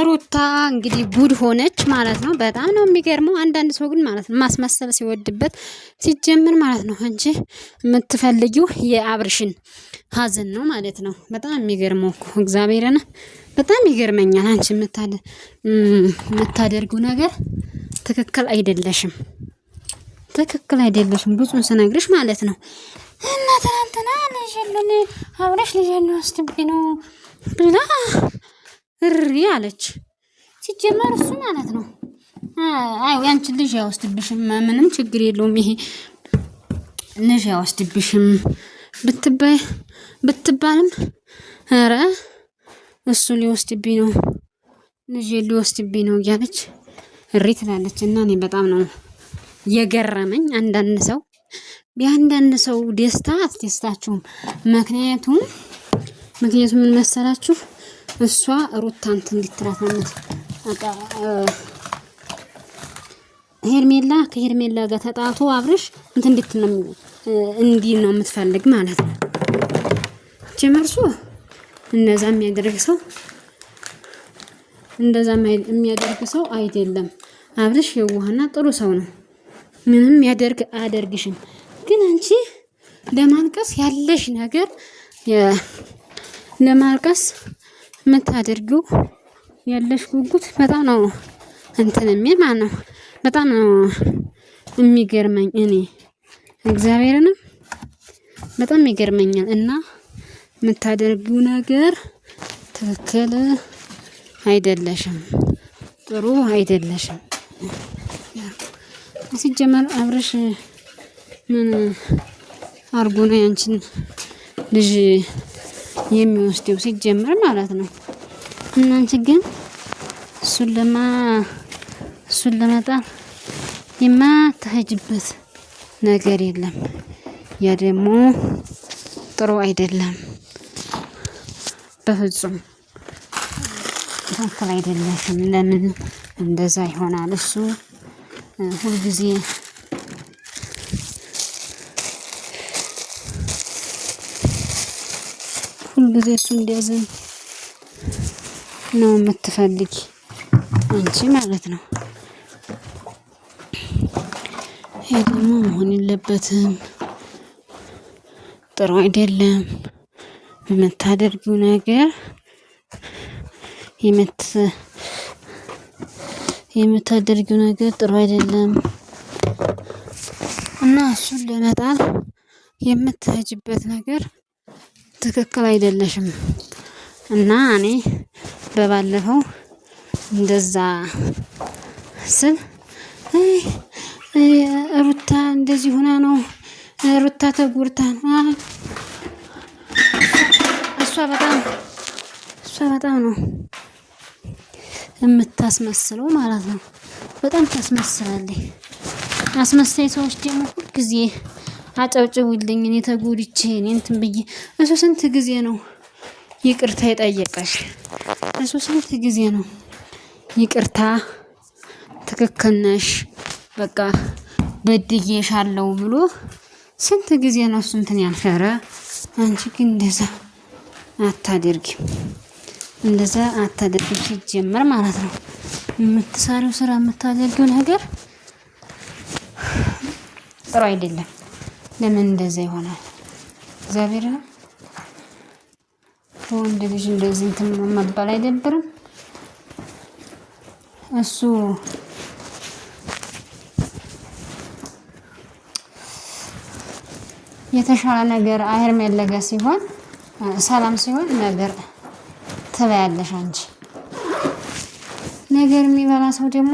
ሩታ እንግዲህ ጉድ ሆነች ማለት ነው። በጣም ነው የሚገርመው። አንዳንድ ሰው ግን ማለት ነው ማስመሰል ሲወድበት ሲጀምር ማለት ነው እንጂ የምትፈልጊው የአብርሽን ሀዘን ነው ማለት ነው። በጣም የሚገርመው እኮ እግዚአብሔርን በጣም ይገርመኛል። አንቺ የምታደርጉ ነገር ትክክል አይደለሽም፣ ትክክል አይደለሽም። ብዙን ስነግርሽ ማለት ነው። እና ትናንትና ልጅልን አብርሽ ልጅልን ወስድብኝ ነው ብላ እሪ አለች። ሲጀመር እሱ ማለት ነው አይ ያንቺን ልጅ ያወስድብሽም ምንም ችግር የለውም። ይሄ ልጅ ያወስድብሽም ብትባልም ኧረ እሱ ሊወስድብኝ ነው ልጅ ሊወስድብኝ ነው እያለች እሪ ትላለች። እና እኔ በጣም ነው የገረመኝ። አንዳንድ ሰው ደስታ አስደስታችሁም። ምክንያቱም ምን መሰላችሁ? እሷ ሩታንት እንድትላት ነው ከሄርሜላ ጋር ተጣቶ አብርሽ እንዲህ ነው የምትፈልግ ማለት ነው። ጀመርሱ እንደዛ የሚያደርግ ሰው አይደለም። አብርሽ የዋህና ጥሩ ሰው ነው። ምንም አያደርግሽም። ግን አንቺ ለማልቀስ ያለሽ ነገር ለማልቀስ የምታደርጊው ያለሽ ጉጉት በጣም ነው እንትን የሚል ማለት ነው። በጣም ነው የሚገርመኝ። እኔ እግዚአብሔርንም በጣም ይገርመኛል። እና የምታደርጊው ነገር ትክክል አይደለሽም፣ ጥሩ አይደለሽም። ሲጀመር አብርሽ ምን አርጎ ነው ያንቺን ልጅ የሚወስደው ሲጀመር ማለት ነው። እና አንቺ ግን እሱን ለመጣል የማትሄጂበት ነገር የለም። ያ ደግሞ ጥሩ አይደለም፣ በፍጹም ትክክል አይደለሽም። ለምን እንደዛ ይሆናል? እሱ ሁልጊዜ እሱ እንዲያዝን ነው የምትፈልጊ አንቺ ማለት ነው። ይሄ ደግሞ መሆን የለበትም፣ ጥሩ አይደለም። የምታደርጊው ነገር ጥሩ አይደለም። እና እሱን ለመጣል የምትሄጂበት ነገር ትክክል አይደለሽም። እና እኔ በባለፈው እንደዛ ስል ሩታ እንደዚህ ሆና ነው፣ ሩታ ተጎድታ ነው። እሷ በጣም ነው የምታስመስለው ማለት ነው። በጣም ታስመስላለች። አስመሳይ ሰዎች ደግሞ ሁልጊዜ አጨብጭቡልኝ እኔ ተጎድቼ እኔ እንትን ብዬ። እሱ ስንት ጊዜ ነው ይቅርታ የጠየቀሽ? እሱ ስንት ጊዜ ነው ይቅርታ ትክክል ነሽ በቃ በድዬሻለሁ ብሎ ስንት ጊዜ ነው እሱ እንትን ያልፈረ? አንቺ ግን እንደዛ አታደርጊም ሲጀመር ማለት ነው። የምትሰሪው ስራ የምታደርጊው ነገር ጥሩ አይደለም። ለምን እንደዛ ይሆናል? እግዚአብሔር ነው ወንድ ልጅ እንደዚህ እንትን መባል አይደብርም? እሱ የተሻለ ነገር ሄርሜላ ጋር ሲሆን ሰላም ሲሆን ነገር ትበያለሽ አንቺ። ነገር የሚበላ ሰው ደግሞ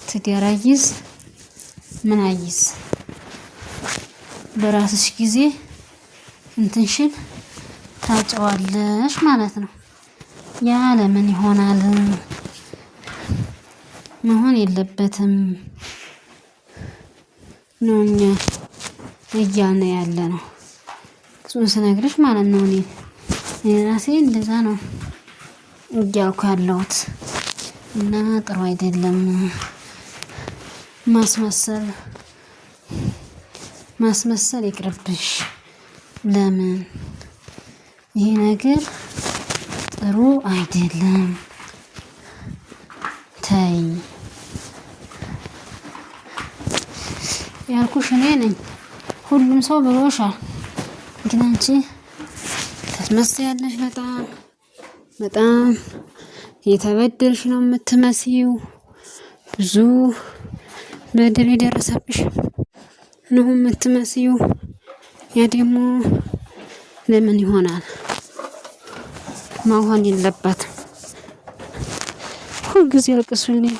ትገራይዝ ምን አይዝ በራስሽ ጊዜ እንትንሽን ታጨዋለሽ ማለት ነው። ያ ለምን ይሆናል? መሆን የለበትም ነው እኛ እያልን ያለ ነው። እሱን ስነግርሽ ማለት ነው። እኔ ራሴ እንደዛ ነው እያልኩ ያለሁት። እና ጥሩ አይደለም ማስመሰል ይቅርብሽ። ለምን ይሄ ነገር ጥሩ አይደለም። ተይ ያልኩሽ እኔ ነኝ። ሁሉም ሰው ብሎሻል፣ ግን አንቺ ታስመስያለሽ። በጣም የተበደልሽ ነው የምትመስዪው። ብዙ በደል የደረሰብሽ ነው የምትመስዪው። ያ ደግሞ ለምን ይሆናል? መሆን የለበትም። ሁልጊዜ አልቅሱልኝ፣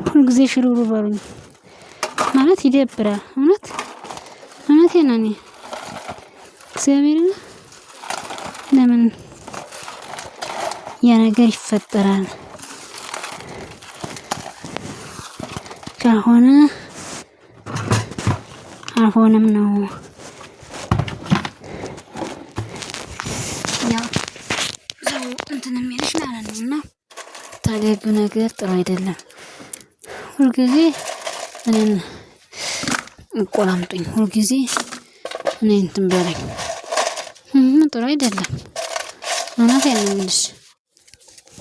ሁልጊዜ ሽሩሩ በሉኝ ማለት ይደብራል። እውነቴን ነው። እኔ እግዚአብሔርን ለምን ያ ነገር ይፈጠራል? ካልሆነ አልሆነም ነው። ያው ሰው እንትን የሚልሽ ማለት ነው። እና ታዲያ ነገር ጥሩ አይደለም። ሁልጊዜ እኔን እንቆላምጡኝ፣ ሁልጊዜ እኔ እንትን በለኝ። ጥሩ አይደለም። እውነቴን ነው የምልሽ።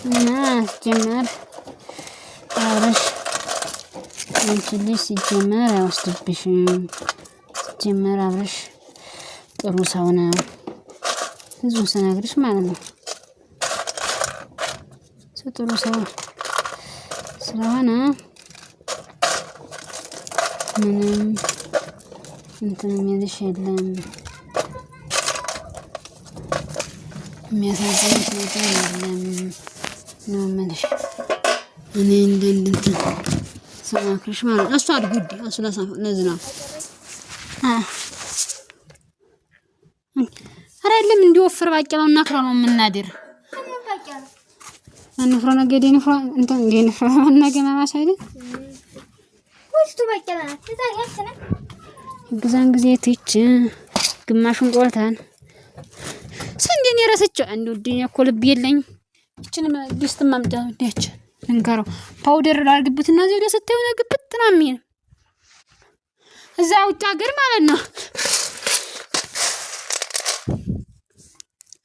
እና ሲጀመር አብረሽ አንቺ ልጅ ሲጀመር አይወስድብሽም። ሲጀመር አብረሽ ጥሩ ሰው ነው። ብዙ ስነግርሽ ማለት ነው ጥሩ ሰው ስለሆነ ምንም እንትን የሚልሽ የለም። የሚያሳዝንሽ ነገር የለም ነው የምልሽ። እኔ እንትን ሰማክርሽ ማለት እሱ አድጉዲ እሱ ለዚህ ነው። ኧረ የለም እንዲወፍር ባቄላው እና ክራ ነው የምናድር። አንፍራ ነገዴ ንፍራ እንትን እንዴ ንፍራ ነገ ማማስ አይደል ወስቱ ባቄላ ተዛጋችና ግዛን ጊዜ ትች ግማሹን ቆልተን ሰንዴን የረሰችው አንዱ ዲኛ እኮ ልብ የለኝ። እቺን ዲስት ማምጣ እንዴች እንከረው ፓውደር ላርግብትና እዚህ ጋር ስታዩ ነግብት ነው የሚል እዛ ውጭ ሀገር ማለት ነው።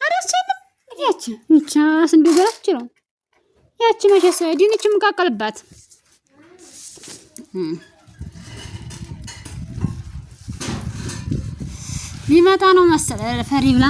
አራሰንም ያቺ ንቻስ እንደገራች ነው ያቺ መሸሰ ዲንች ምቃቀልባት ሊመጣ ነው መሰለ ፈሪ ብላ